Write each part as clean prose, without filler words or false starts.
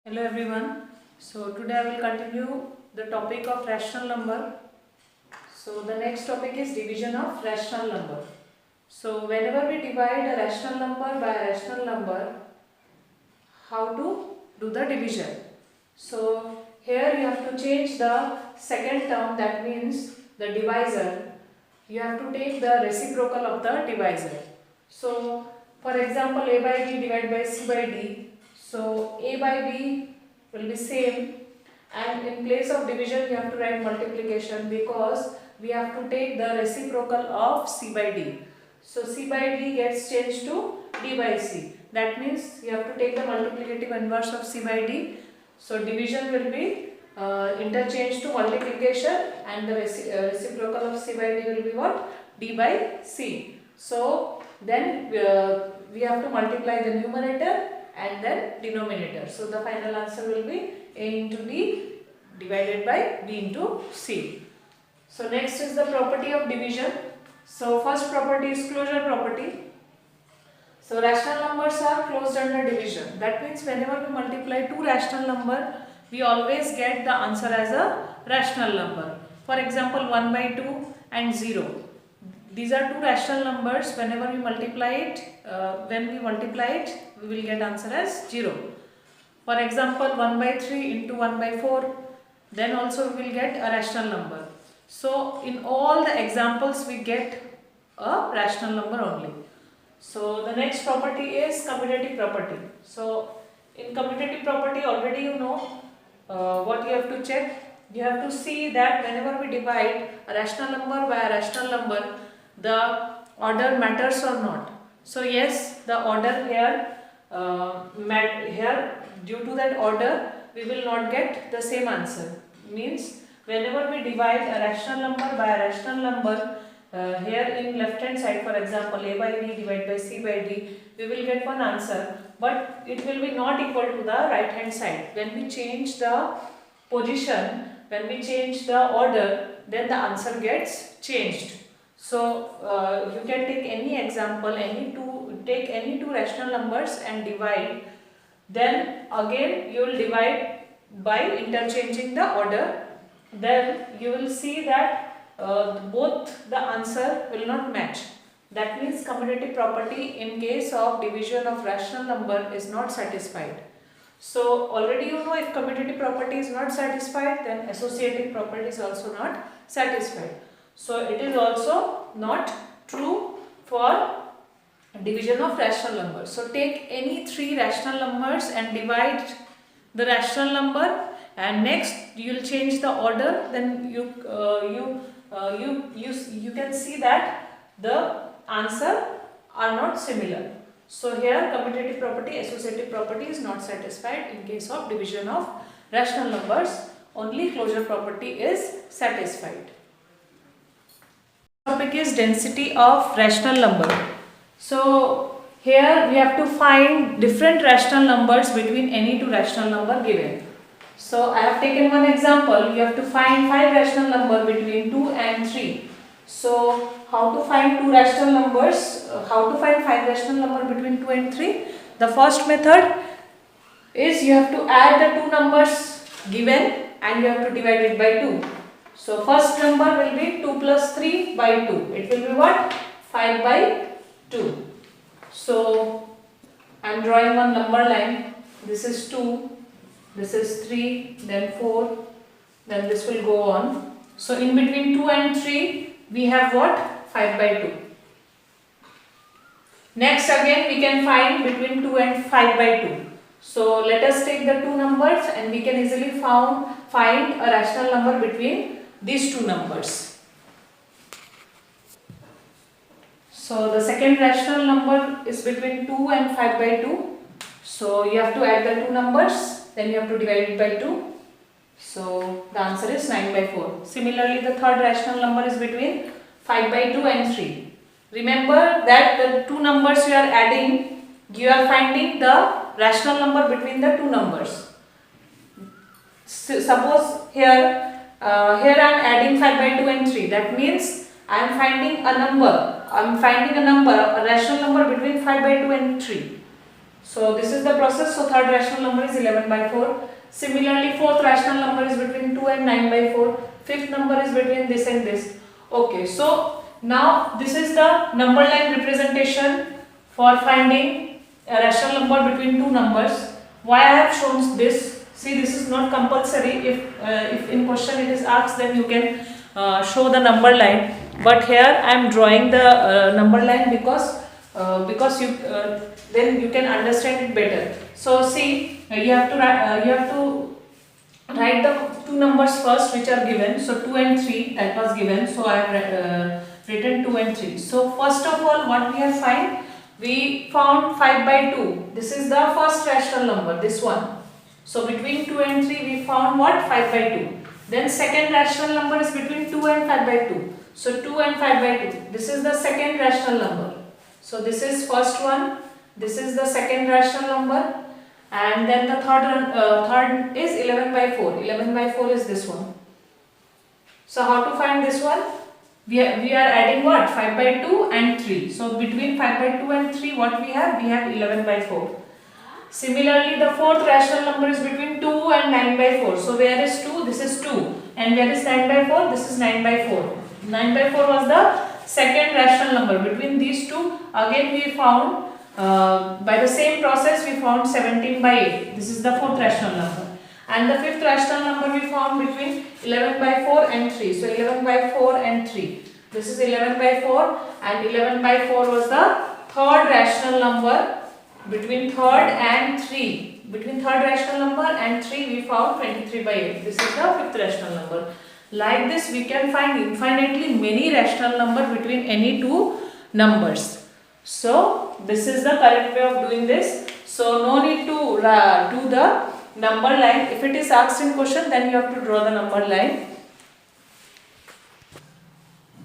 Hello everyone. So today I will continue the topic of rational number. So the next topic is division of rational number. So whenever we divide a rational number by a rational number, how to do the division? So here you have to change the second term, that means the divisor. You have to take the reciprocal of the divisor. So for example, a by b divided by c by d. So a by b will be same, and in place of division you have to write multiplication because we have to take the reciprocal of c by d. So c by d gets changed to d by c. That means you have to take the multiplicative inverse of c by d. So division will be interchanged to multiplication, and the reciprocal of c by d will be what? D by c. So then we have to multiply the numerator and then denominator. So the final answer will be a into d divided by b into c. So next is the property of division. So first property is closure property. So rational numbers are closed under division. That means whenever we multiply two rational number, we always get the answer as a rational number. For example, 1 by 2 and 0. These are two rational numbers. Whenever we multiply it, we will get answer as 0. For example, 1 by 3 into 1 by 4, then also we will get a rational number. So in all the examples we get a rational number only. So the next property is commutative property. So in commutative property already you know what you have to check. You have to see that whenever we divide a rational number by a rational number, the order matters or not. So yes, the order here, due to that order we will not get the same answer. Means whenever we divide a rational number by a rational number, here in left hand side, for example, a by b divided by c by d, we will get one answer, but it will be not equal to the right hand side. When we change the position, when we change the order, then the answer gets changed. So you can take any example, take any two rational numbers and divide. Then again you will divide by interchanging the order. Then you will see that both the answer will not match. That means commutative property in case of division of rational number is not satisfied. So already you know, if commutative property is not satisfied, then associative property is also not satisfied. So it is also not true for division of rational numbers. So take any three rational numbers and divide the rational number, and next you will change the order. Then you can see that the answer are not similar. So here commutative property, associative property is not satisfied in case of division of rational numbers. Only closure property is satisfied. Topic is density of rational number. So here we have to find different rational numbers between any two rational number given. So I have taken one example. You have to find 5 rational number between 2 and 3. So how to find two rational numbers? How to find 5 rational number between 2 and 3? The first method is you have to add the two numbers given and you have to divide it by 2. So first number will be 2 plus 3 by 2. It will be what? 5 by 2. So I am drawing one number line. This is 2. This is 3, then 4, then this will go on. So in between 2 and 3, we have what? 5 by 2. Next again we can find between 2 and 5 by 2. So let us take the two numbers and we can easily find a rational number between these two numbers. So the second rational number is between 2 and 5 by 2. So you have to add the two numbers. Then you have to divide it by 2. So the answer is 9 by 4. Similarly, the third rational number is between 5 by 2 and 3. Remember that the two numbers you are adding, you are finding the rational number between the two numbers. So, suppose here I am adding 5 by 2 and 3. That means I am finding a number. A rational number between 5 by 2 and 3. So this is the process. So third rational number is 11 by 4. Similarly, fourth rational number is between 2 and 9 by 4. Fifth number is between this and this. Okay, so now this is the number line representation for finding a rational number between two numbers. Why I have shown this? See, this is not compulsory. If in question it is asked, then you can show the number line. But here I am drawing the number line because you then you can understand it better. So see, you have to write the two numbers first which are given. So 2 and 3 that was given. So I have written 2 and 3. So first of all, what we have find? We found 5 by 2. This is the first rational number, this one. So between 2 and 3 we found what? 5 by 2. Then second rational number is between 2 and 5 by 2. So 2 and 5 by 2. This is the second rational number. So this is first one. This is the second rational number. And then the third is 11 by 4. 11 by 4 is this one. So how to find this one? We are adding what? 5 by 2 and 3. So between 5 by 2 and 3 what we have? We have 11 by 4. Similarly, the fourth rational number is between 2 and 9 by 4. So where is 2? This is 2. And where is 9 by 4? This is 9 by 4. 9 by 4 was the second rational number. Between these two, again we found, by the same process we found 17 by 8. This is the fourth rational number. And the fifth rational number we found between 11 by 4 and 3. So 11 by 4 and 3. This is 11 by 4 and 11 by 4 was the third rational number. Between third and 3. Between third rational number and 3 we found 23 by 8. This is the fifth rational number. Like this we can find infinitely many rational number between any two numbers. So this is the correct way of doing this. So no need to do the number line. If it is asked in question, then you have to draw the number line.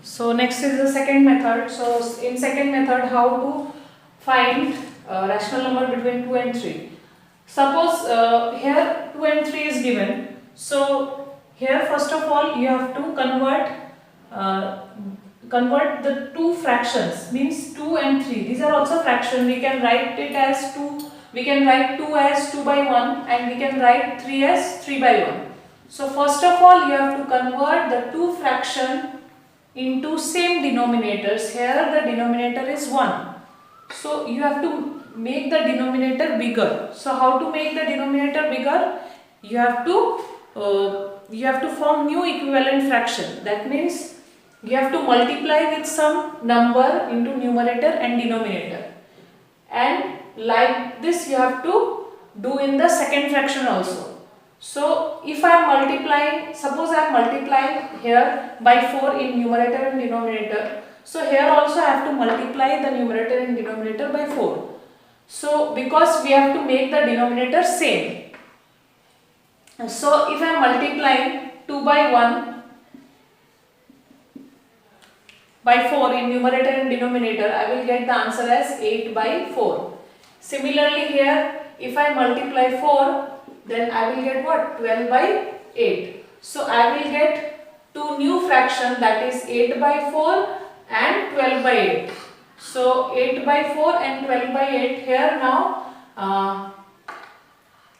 So next is the second method. So in second method, how to find rational number between 2 and 3. Suppose here 2 and 3 is given. So here first of all you have to convert the two fractions, means 2 and 3. These are also fractions. We can write it as 2. We can write 2 as 2 by 1 and we can write 3 as 3 by 1. So first of all you have to convert the two fraction into same denominators. Here the denominator is 1. So you have to make the denominator bigger. So how to make the denominator bigger? You have to form new equivalent fraction. That means you have to multiply with some number into numerator and denominator. And like this you have to do in the second fraction also. So if I am multiplying, suppose I am multiplying here by 4 in numerator and denominator. So here also I have to multiply the numerator and denominator by 4. So because we have to make the denominator same. So if I am multiplying 2 by 1 by 4 in numerator and denominator, I will get the answer as 8 by 4. Similarly here, if I multiply 4, then I will get what? 12 by 8. So I will get two new fraction, that is 8 by 4 and 12 by 8. So 8 by 4 and 12 by 8 here now,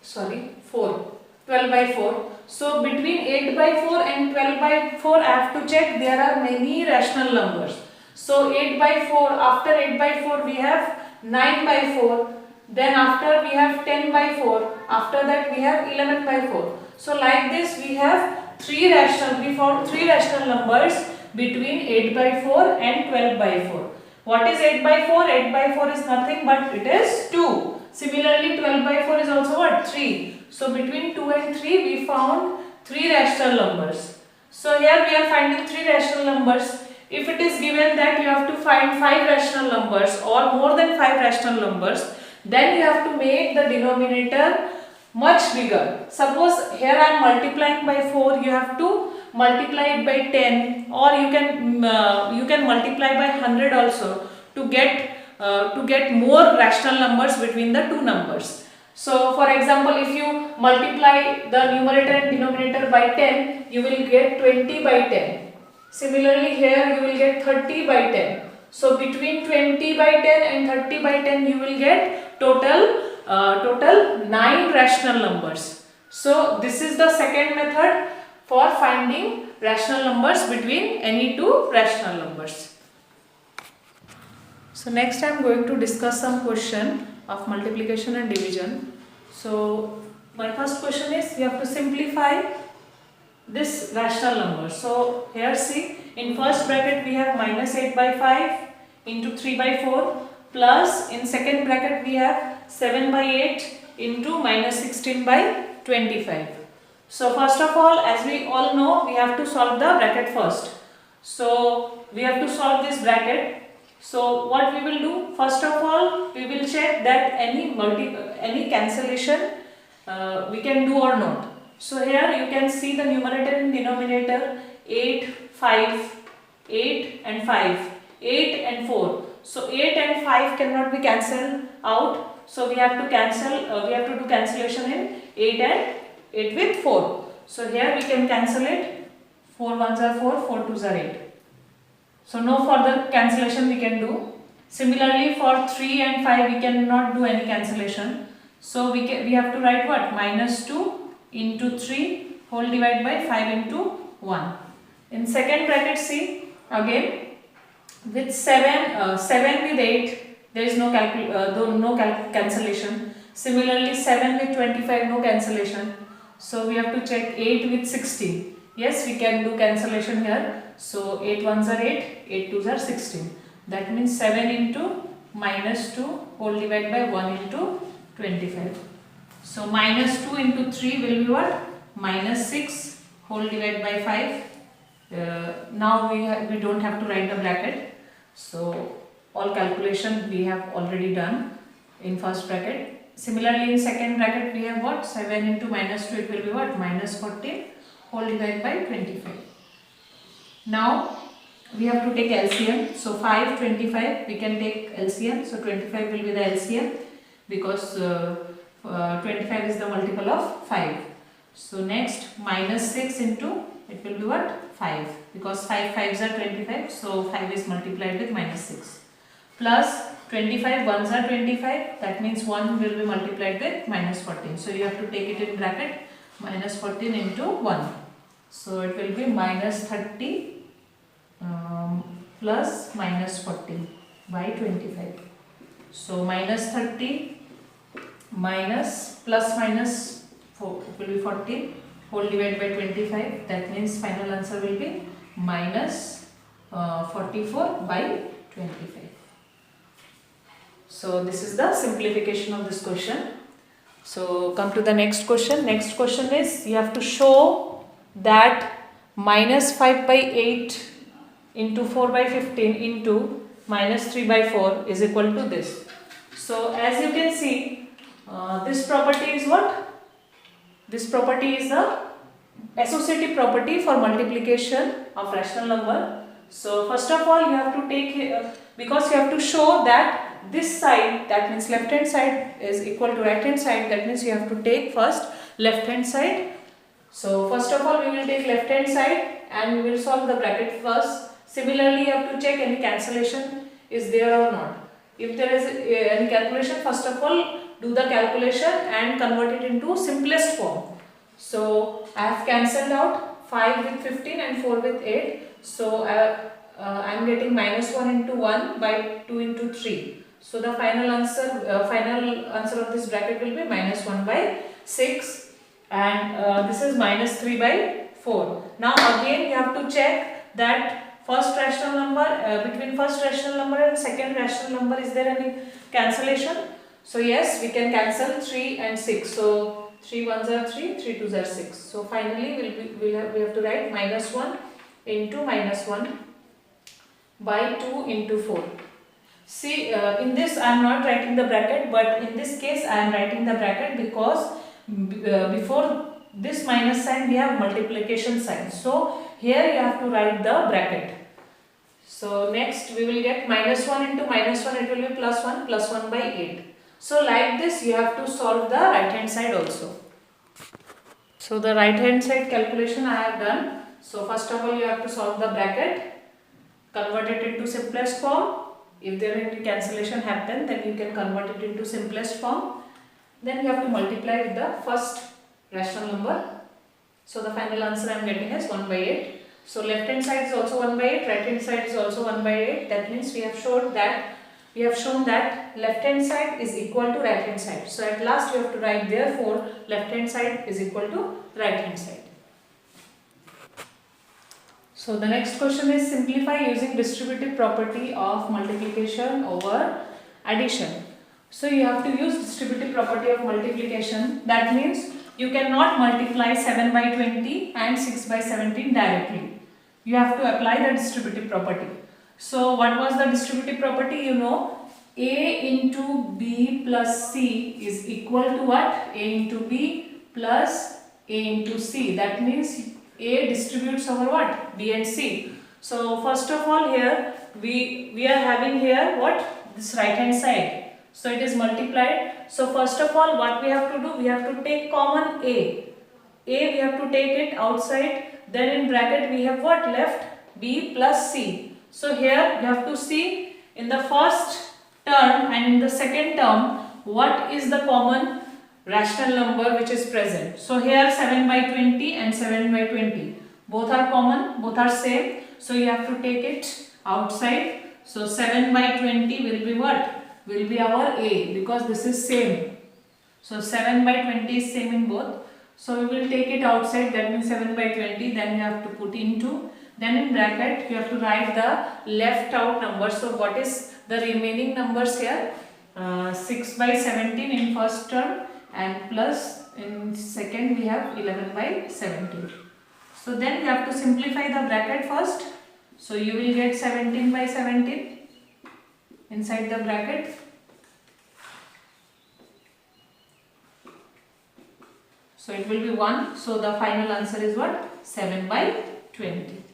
12 by 4. So between 8 by 4 and 12 by 4 I have to check there are many rational numbers. So 8 by 4, after 8 by 4 we have 9 by 4. Then after we have 10 by 4. After that we have 11 by 4. So like this we have we found three rational numbers between 8 by 4 and 12 by 4. What is 8 by 4? 8 by 4 is nothing but it is 2. Similarly 12 by 4 is also what? 3. So between 2 and 3 we found 3 rational numbers. So here we are finding 3 rational numbers. If it is given that you have to find 5 rational numbers or more than 5 rational numbers, then you have to make the denominator much bigger. Suppose here I am multiplying by 4, you have to multiply it by 10, or you can multiply by 100 also to get more rational numbers between the two numbers. So for example, if you multiply the numerator and denominator by 10, you will get 20 by 10. Similarly here you will get 30 by 10. So between 20 by 10 and 30 by 10 you will get total total 9 rational numbers. So this is the second method for finding rational numbers between any two rational numbers. So next I am going to discuss some question of multiplication and division. So my first question is, you have to simplify this rational number. So here see, in first bracket we have minus 8 by 5 into 3 by 4, plus in second bracket we have 7 by 8 into minus 16 by 25. So first of all, as we all know, we have to solve the bracket first. So we have to solve this bracket. So what we will do, first of all, we will check that any cancellation we can do or not. So here you can see the numerator and denominator, 8, 5, 8 and 5, 8 and 4. So 8 and 5 cannot be cancelled out. So we have to do cancellation in 8 and 8 with 4. So here we can cancel it. 4 ones are 4, 4 twos are 8. So no further cancellation we can do. Similarly for 3 and 5 we cannot do any cancellation. So we have to write what? Minus 2 into 3 whole divided by 5 into 1. In second bracket see, again with 7 with 8 there is no cancellation. Similarly 7 with 25 no cancellation. So we have to check 8 with 16. Yes, we can do cancellation here. So 8 ones are 8, 8 twos are 16. That means 7 into minus 2 whole divided by 1 into 25. So minus 2 into 3 will be what? Minus 6 whole divided by 5. Now we don't have to write the bracket. So all calculation we have already done in first bracket. Similarly in second bracket we have what? 7 into minus 2, it will be what? Minus 14 whole divided by 25. Now we have to take LCM. So 5, 25 we can take LCM. So 25 will be the LCM because 25 is the multiple of 5. So next minus 6 into, it will be what? 5, because 5 5s are 25. So 5 is multiplied with minus 6. Plus 25 ones are 25. That means 1 will be multiplied with minus 14. So you have to take it in bracket. Minus 14 into 1. So it will be minus 30 plus minus 14 by 25. So minus 30 minus plus minus 4, it will be 40 whole divided by 25. That means final answer will be minus 44 by 25. So this is the simplification of this question. So come to the next question. Next question is, you have to show that minus 5 by 8 into 4 by 15 into minus 3 by 4 is equal to this. So as you can see, this property is what? This property is the associative property for multiplication of rational number. So first of all you have to take, because you have to show that this side, that means left hand side, is equal to right hand side. That means you have to take first left hand side. So first of all we will take left hand side and we will solve the bracket first. Similarly you have to check any cancellation is there or not. If there is any calculation, first of all do the calculation and convert it into simplest form. So I have cancelled out 5 with 15 and 4 with 8. So I am getting minus 1 into 1 by 2 into 3. So the final answer of this bracket will be minus 1 by 6, and this is minus 3 by 4. Now again you have to check that first rational number, between first rational number and second rational number, is there any cancellation? So yes, we can cancel 3 and 6. So 3 ones are 3, 3 twos are 6. So finally we have to write minus 1 into minus 1 by 2 into 4. See, in this I am not writing the bracket, but in this case I am writing the bracket because before this minus sign we have multiplication sign. So here you have to write the bracket. So next we will get minus 1 into minus 1, it will be plus 1 by 8. So like this you have to solve the right hand side also. So the right hand side calculation I have done. So first of all you have to solve the bracket, convert it into simplest form. If there any cancellation happen, then you can convert it into simplest form. then you have to multiply with the first rational number. So the final answer I am getting is 1 by 8. So left hand side is also 1 by 8, right hand side is also 1 by 8. That means we have shown that left hand side is equal to right hand side. So at last you have to write therefore left hand side is equal to right hand side. So the next question is simplify using distributive property of multiplication over addition. So you have to use distributive property of multiplication. That means you cannot multiply 7 by 20 and 6 by 17 directly. You have to apply the distributive property. So what was the distributive property? You know, A into B plus C is equal to what? A into B plus A into C. That means A distributes over what? B and C. So first of all here we are having here what? This right hand side. So it is multiplied. So first of all what we have to do? We have to take common A. A we have to take it outside. Then in bracket we have what left? B plus C. So here you have to see in the first term and in the second term what is the common rational number which is present. So here 7 by 20 and 7 by 20. Both are common, both are same. So you have to take it outside. So 7 by 20 will be what? Will be our A because this is same. So 7 by 20 is same in both. So we will take it outside, that means 7 by 20, then you have to put into, then in bracket you have to write the left out number. So what is the remaining numbers here? 6 by 17 in first term and plus in second we have 11 by 17. So then you have to simplify the bracket first. So you will get 17 by 17 inside the bracket. So it will be 1. So the final answer is what? 7 by 20.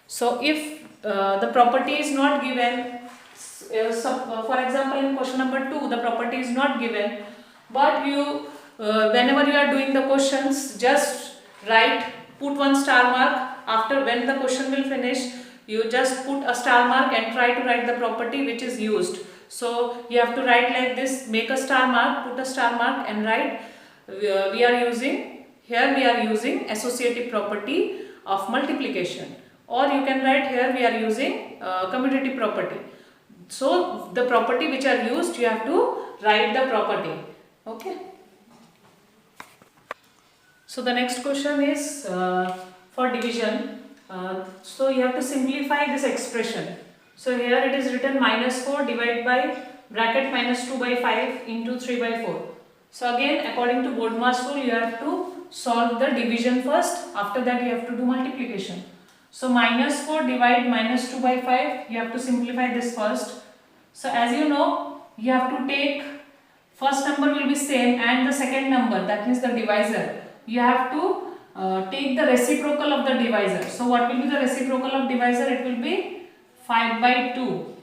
So if the property is not given, for example in question number 2 the property is not given, but you whenever you are doing the questions just write, put one star mark. After when the question will finish you just put a star mark and try to write the property which is used. So you have to write like this, make a star mark, put a star mark and write we are using associative property of multiplication, or you can write here we are using commutative property. So the property which are used you have to write the property. Okay. So the next question is for division. So you have to simplify this expression. So here it is written -4 divided by bracket -2 by 5 into 3 by 4. So again according to Bodmer's rule you have to solve the division first, after that you have to do multiplication. So -4 divide -2 by 5, you have to simplify this first. So as you know you have to take first number will be same and the second number, that means the divisor, you have to take the reciprocal of the divisor. So what will be the reciprocal of divisor? It will be 5 by 2.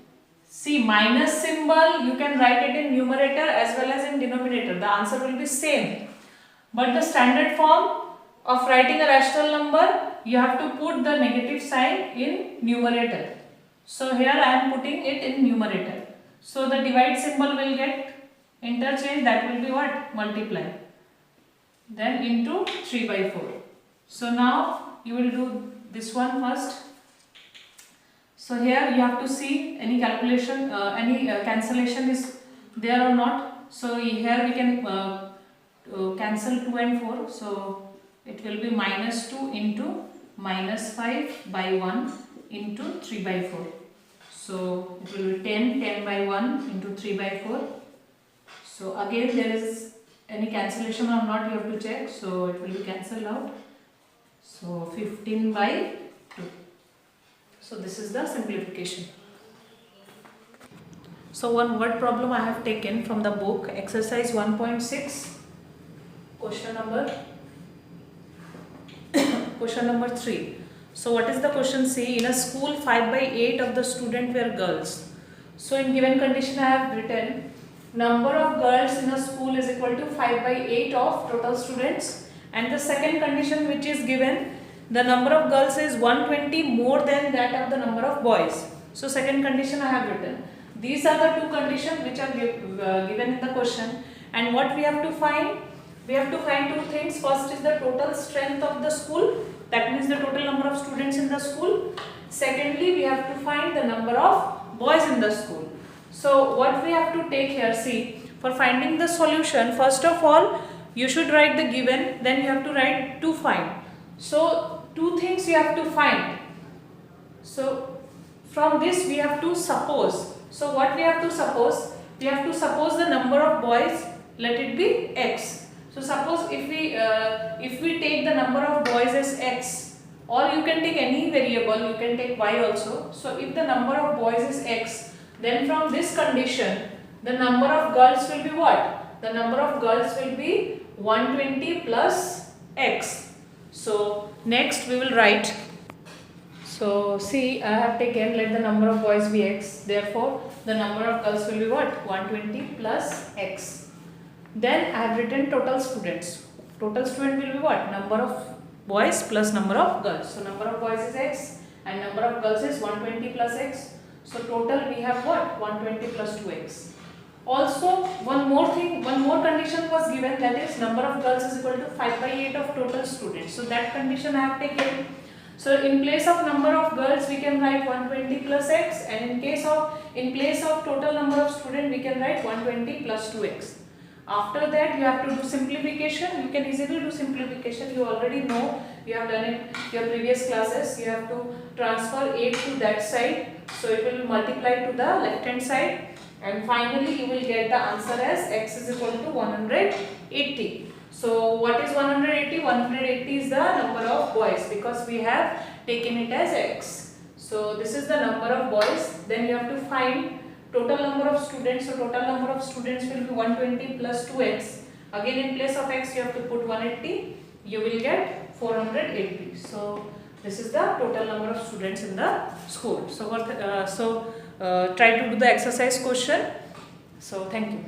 See, minus symbol you can write it in numerator as well as in denominator. The answer will be same. But the standard form of writing a rational number, you have to put the negative sign in numerator. So here I am putting it in numerator. So the divide symbol will get interchanged, that will be what? Multiply. Then into 3 by 4. So now you will do this one first. So here you have to see any calculation, any cancellation is there or not. So here we can cancel 2 and 4. So it will be -2 into -5 by 1 into 3 by 4. So it will be 10 by 1 into 3 by 4. So again there is any cancellation or not, you have to check. So it will be cancelled out. So 15 by 2. So this is the simplification. So one word problem I have taken from the book, exercise 1.6, question number 3. So what is the question? See, in a school 5 by 8 of the students were girls. So in given condition I have written number of girls in a school is equal to 5 by 8 of total students, and the second condition which is given, the number of girls is 120 more than that of the number of boys. So second condition I have written. These are the two conditions which are given in the question, And what we have to find? We have to find two things. First is the total strength of the school, that means the total number of students in the school. Secondly, we have to find the number of boys in the school. So what we have to take here, see, for finding the solution, first of all you should write the given, then you have to write to find. So two things you have to find. So from this we have to suppose. So what we have to suppose? We have to suppose the number of boys, let it be x. So suppose if we take the number of boys as x, or you can take any variable, you can take y also. So if the number of boys is x, then from this condition the number of girls will be what? The number of girls will be 120 plus x. So next we will write. So see, I have taken, let the number of boys be x, therefore the number of girls will be what? 120 plus x. Then I have written total students. Total student will be what? Number of boys plus number of girls. So number of boys is x and number of girls is 120 plus x. So total we have what? 120 plus 2x. Also one more thing, one more condition was given, that is number of girls is equal to 5 by 8 of total students. So that condition I have taken. So in place of number of girls we can write 120 plus x, and in place of total number of students we can write 120 plus 2x. After that you have to do simplification. You can easily do simplification. You already know, you have done it in your previous classes. You have to transfer 8 to that side. So it will multiply to the left hand side. And finally you will get the answer as x is equal to 180. So what is 180? 180 is the number of boys, because we have taken it as x. So this is the number of boys. Then you have to find total number of students. So total number of students will be 120 plus 2x. Again in place of x you have to put 180. You will get 480. So this is the total number of students in the school. So try to do the exercise question. So thank you.